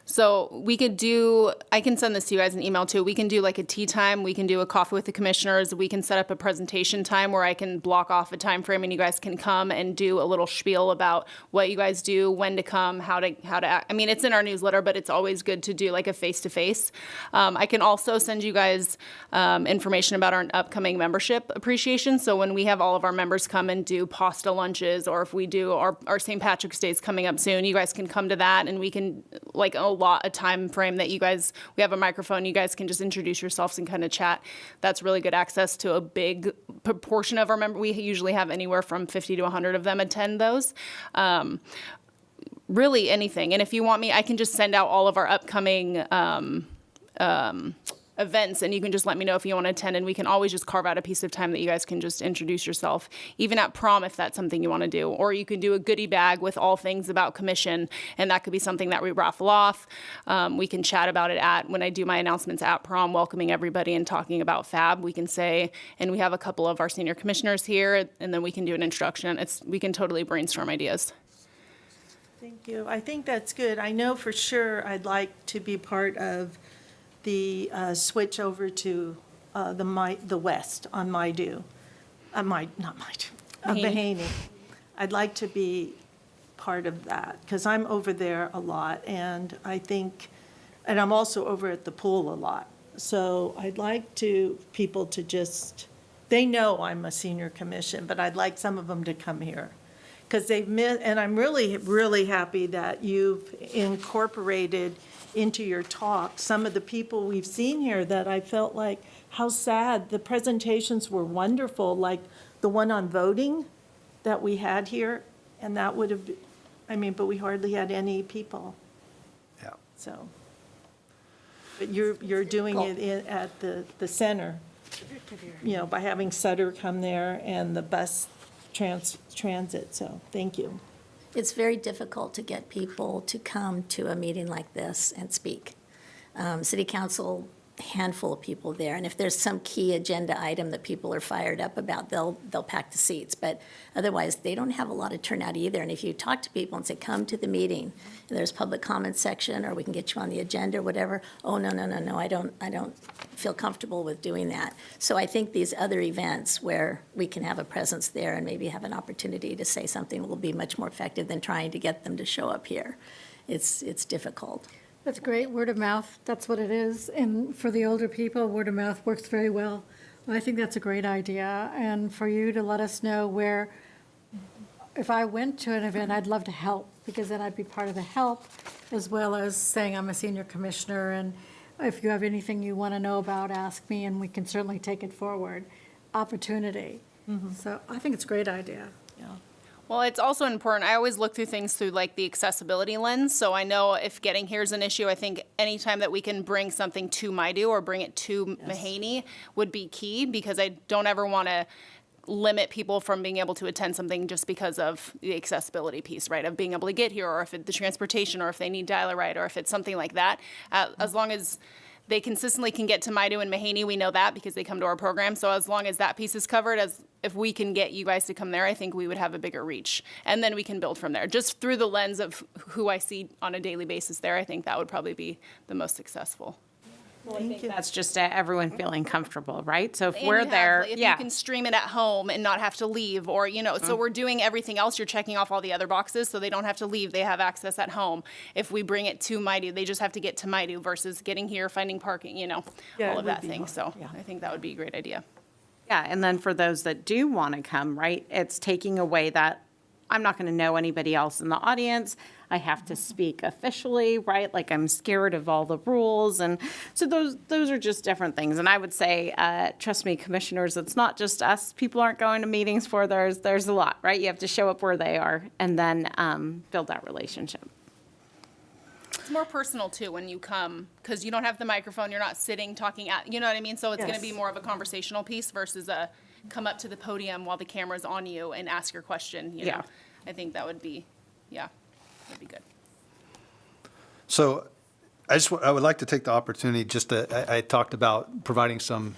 So we could do, I can send this to you guys in email too. We can do like a tea time. We can do a coffee with the commissioners. We can set up a presentation time where I can block off a time frame and you guys can come and do a little spiel about what you guys do, when to come, how to act. I mean, it's in our newsletter, but it's always good to do like a face-to-face. I can also send you guys information about our upcoming membership appreciation. So when we have all of our members come and do pasta lunches, or if we do our St. Patrick's Day is coming up soon, you guys can come to that and we can like a time frame that we have a microphone, you guys can just introduce yourselves and kind of chat. That's really good access to a big proportion of our members. We usually have anywhere from 50 to 100 of them attend those. Really anything. And if you want me, I can just send out all of our upcoming events, and you can just let me know if you want to attend, and we can always just carve out a piece of time that you guys can just introduce yourself, even at prom if that's something you want to do. Or you can do a goodie bag with all things about commission, and that could be something that we raffle off. We can chat about it when I do my announcements at prom, welcoming everybody and talking about FAB. We can say, and we have a couple of our senior commissioners here, and then we can do an introduction. We can totally brainstorm ideas. Thank you. I think that's good. I know for sure I'd like to be part of the switch over to the west on Mahaney. I'd like to be part of that, because I'm over there a lot, and and I'm also over at the pool a lot. So I'd like people to just, they know I'm a senior commission, but I'd like some of them to come here. Because and I'm really, really happy that you've incorporated into your talk some of the people we've seen here that I felt like, how sad. The presentations were wonderful, like the one on voting that we had here, and that would have, but we hardly had any people, Yeah. so. But you're doing it at the center, by having Sutter come there and the bus transit, so thank you. It's very difficult to get people to come to a meeting like this and speak. City council, handful of people there, and if there's some key agenda item that people are fired up about, they'll pack the seats, but otherwise, they don't have a lot of turnout either. And if you talk to people and say, come to the meeting, and there's public comment section, or we can get you on the agenda or whatever, oh, no, I don't feel comfortable with doing that. So I think these other events where we can have a presence there and maybe have an opportunity to say something will be much more effective than trying to get them to show up here. It's difficult. That's great, word of mouth, that's what it is. And for the older people, word of mouth works very well. I think that's a great idea. And for you to let us know where, if I went to an event, I'd love to help, because then I'd be part of the help, as well as saying I'm a senior commissioner, and if you have anything you want to know about, ask me, and we can certainly take it forward. Opportunity. So I think it's a great idea. Well, it's also important. I always look through things through like the accessibility lens. So I know if getting here is an issue, I think anytime that we can bring something to Maidu or bring it to Mahaney would be key, because I don't ever want to limit people from being able to attend something just because of the accessibility piece, right? Of being able to get here, or if it's the transportation, or if they need dial-a-ride, or if it's something like that. As long as they consistently can get to Maidu and Mahaney, we know that because they come to our program. So as long as that piece is covered, if we can get you guys to come there, I think we would have a bigger reach. And then we can build from there. Just through the lens of who I see on a daily basis there, I think that would probably be the most successful. Well, I think that's just everyone feeling comfortable, right? So if And we're you have, there, like, if you can stream it at home and not have to leave, or, so we're doing everything else. You're checking off all the other boxes, so they don't have to leave. They have access at home. If we bring it to Maidu, they just have to get to Maidu versus getting here, finding parking, all of that thing. So I think that would be a great idea. Yeah, and then for those that do want to come, right, it's taking away that I'm not going to know anybody else in the audience. I have to speak officially, right? Like I'm scared of all the rules. And so those are just different things. And I would say, trust me, commissioners, it's not just us. People aren't going to meetings for there's a lot, right? You have to show up where they are and then build that relationship. It's more personal too when you come, because you don't have the microphone, you're not sitting talking at, you know what I mean? So it's going to be more of a conversational piece versus a come up to the podium while the camera's on you and ask your question, you know? I think that would be, that'd be good. So I would like to take the opportunity I talked about providing some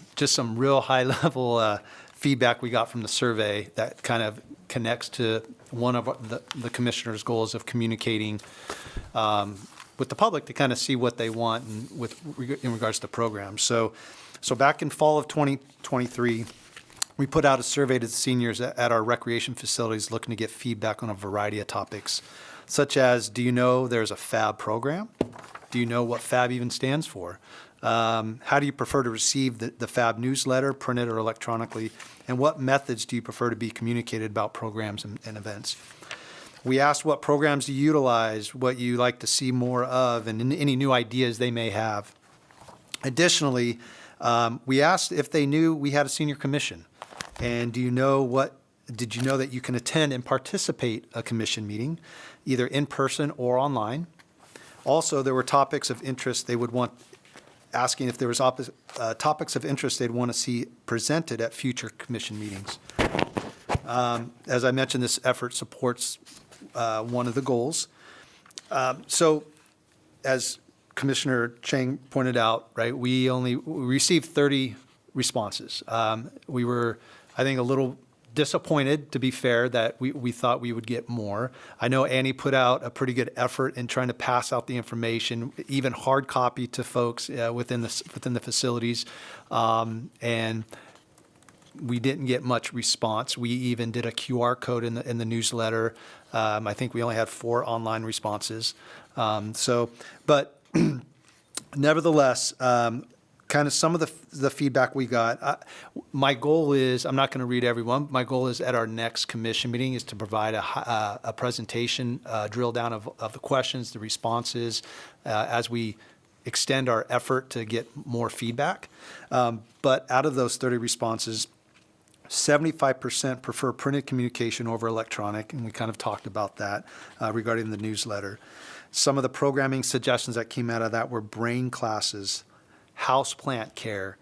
real high level feedback we got from the survey that kind of connects to one of the commissioner's goals of communicating with the public to kind of see what they want and in regards to programs. So back in fall of 2023, we put out a survey to the seniors at our recreation facilities looking to get feedback on a variety of topics, such as, do you know there's a FAB program? Do you know what FAB even stands for? How do you prefer to receive the FAB newsletter, printed or electronically? And what methods do you prefer to be communicated about programs and events? We asked what programs you utilize, what you like to see more of, and any new ideas they may have. Additionally, we asked if they knew we had a senior commission. And did you know that you can attend and participate a commission meeting, either in person or online? Also, there were topics of interest they would want, asking if there was topics of interest they'd want to see presented at future commission meetings. As I mentioned, this effort supports one of the goals. So, as Commissioner Chang pointed out, right, we received 30 responses. We were, I think, a little disappointed, to be fair, that we thought we would get more. I know Annie put out a pretty good effort in trying to pass out the information, even hard copy to folks within the facilities, and we didn't get much response. We even did a QR code in the newsletter. I think we only had 4 online responses. But nevertheless, kind of some of the feedback we got. My goal is, I'm not going to read everyone. My goal is at our next commission meeting is to provide a presentation, drill down of the questions, the responses, as we extend our effort to get more feedback. But out of those 30 responses, 75% prefer printed communication over electronic, and we kind of talked about that regarding the newsletter. Some of the programming suggestions that came out of that were brain classes, houseplant care,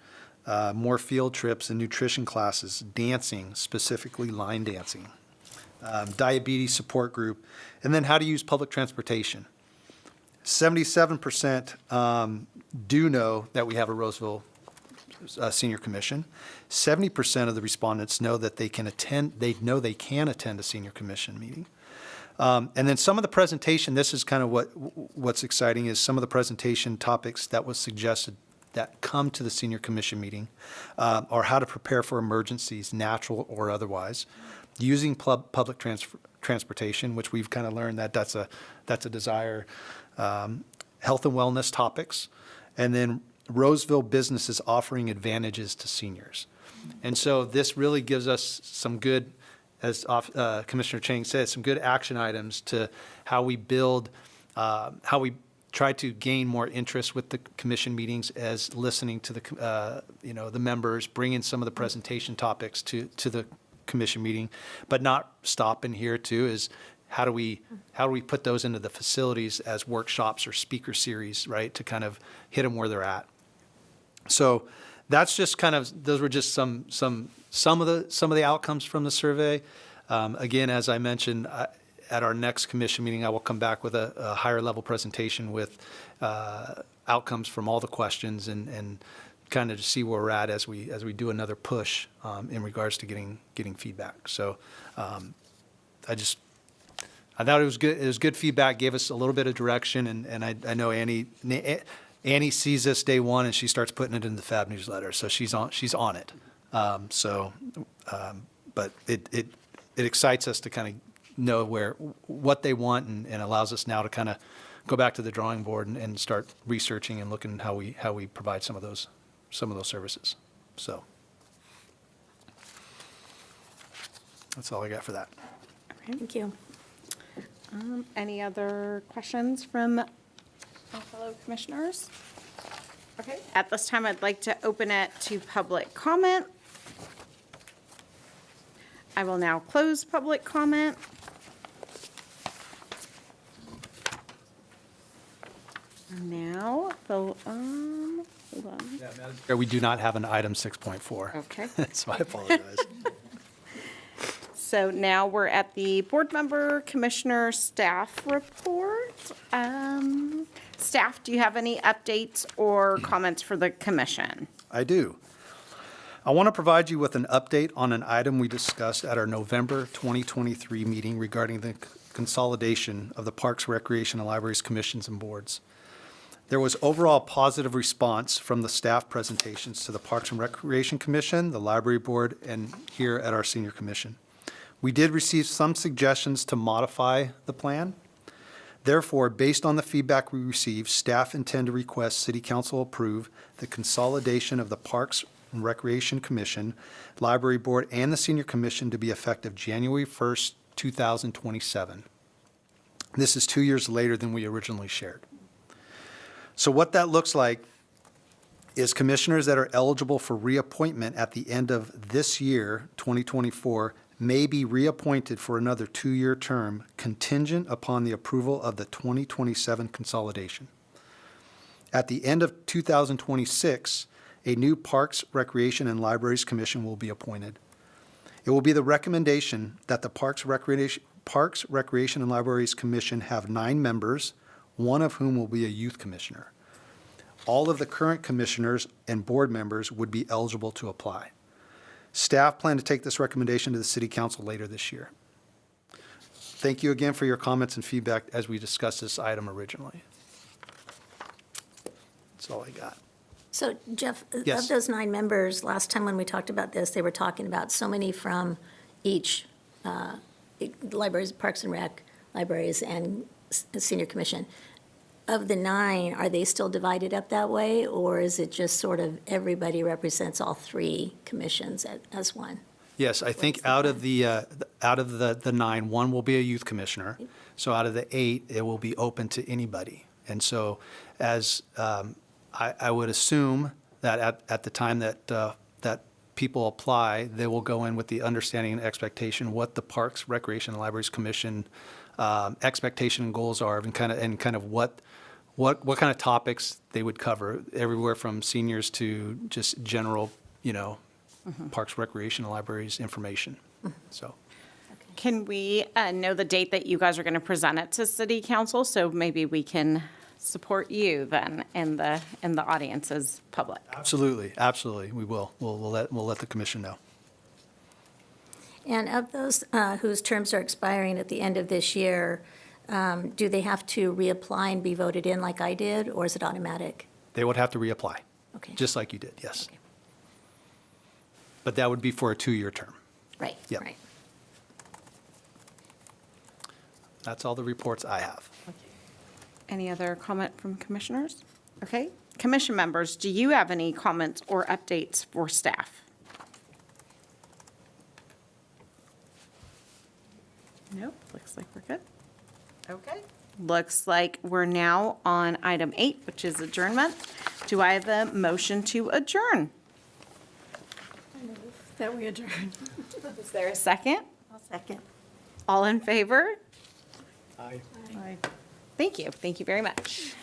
more field trips and nutrition classes, dancing, specifically line dancing, diabetes support group, and then how to use public transportation. 77% do know that we have a Roseville Senior Commission. 70% of the respondents know that they can attend a senior commission meeting. And then some of the presentation, this is kind of what's exciting, is some of the presentation topics that was suggested that come to the senior commission meeting are how to prepare for emergencies, natural or otherwise, using public transportation, which we've kind of learned that's a desire, health and wellness topics, and then Roseville businesses offering advantages to seniors. And so this really gives us some good, as Commissioner Chang said, some good action items to how we build, how we try to gain more interest with the commission meetings, as listening to the members, bringing some of the presentation topics to the commission meeting, but not stopping here too, is how do we put those into the facilities as workshops or speaker series, right, to kind of hit them where they're at. So that's just kind of, those were just some of the outcomes from the survey. Again, as I mentioned, at our next commission meeting, I will come back with a higher level presentation with outcomes from all the questions and kind of to see where we're at as we do another push in regards to getting feedback. So I thought it was good. It was good feedback. Gave us a little bit of direction, and I know Annie sees this day one and she starts putting it in the FAB newsletter. So she's on it. But it excites us to kind of know what they want, and allows us now to kind of go back to the drawing board and start researching and looking how we provide some of those services. So that's all I got for that. Thank you. Any other questions from our fellow commissioners? Okay, at this time, I'd like to open it to public comment. I will now close public comment. Now, hold on. We do not have an item 6.4. Okay. So I apologize. So now we're at the board member commissioner staff report. Staff, do you have any updates or comments for the commission? I do. I want to provide you with an update on an item we discussed at our November 2023 meeting regarding the consolidation of the Parks, Recreation, and Libraries Commissions and Boards. There was overall positive response from the staff presentations to the Parks and Recreation Commission, the Library Board, and here at our Senior Commission. We did receive some suggestions to modify the plan. Therefore, based on the feedback we received, staff intend to request City Council approve the consolidation of the Parks and Recreation Commission, Library Board, and the Senior Commission to be effective January 1st, 2027. This is 2 years later than we originally shared. So what that looks like is commissioners that are eligible for reappointment at the end of this year, 2024, may be reappointed for another 2-year term contingent upon the approval of the 2027 consolidation. At the end of 2026, a new Parks, Recreation, and Libraries Commission will be appointed. It will be the recommendation that the Parks, Recreation, and Libraries Commission have 9 members, one of whom will be a youth commissioner. All of the current commissioners and board members would be eligible to apply. Staff plan to take this recommendation to the City Council later this year. Thank you again for your comments and feedback as we discussed this item originally. That's all I got. So Jeff, Yes. of those 9 members, last time when we talked about this, they were talking about so many from each libraries, Parks and Rec, libraries, and Senior Commission. Of the 9, are they still divided up that way, or is it just sort of everybody represents all 3 commissions as one? Yes, I think out of the 9, one will be a youth commissioner. So out of the 8, it will be open to anybody. And so as I would assume that at the time that people apply, they will go in with the understanding and expectation what the Parks, Recreation, and Libraries Commission expectation and goals are, and kind of what kind of topics they would cover, everywhere from seniors to just general, Parks, Recreation, and Libraries information. So. Can we know the date that you guys are going to present it to City Council, so maybe we can support you then in the audience as public? Absolutely, we will. We'll let the commission know. And of those whose terms are expiring at the end of this year, do they have to reapply and be voted in like I did, or is it automatic? They would have to reapply, Okay. just like you did, yes. Okay. But that would be for a 2-year term. Right, Yep. right. That's all the reports I have. Any other comment from commissioners? Okay. Commission members, do you have any comments or updates for staff? Nope, looks like we're good. Okay. Looks like we're now on item 8, which is adjournment. Do I have a motion to adjourn? That we adjourn. Is there a second? I'll second. All in favor? Aye. Thank you. Thank you very much.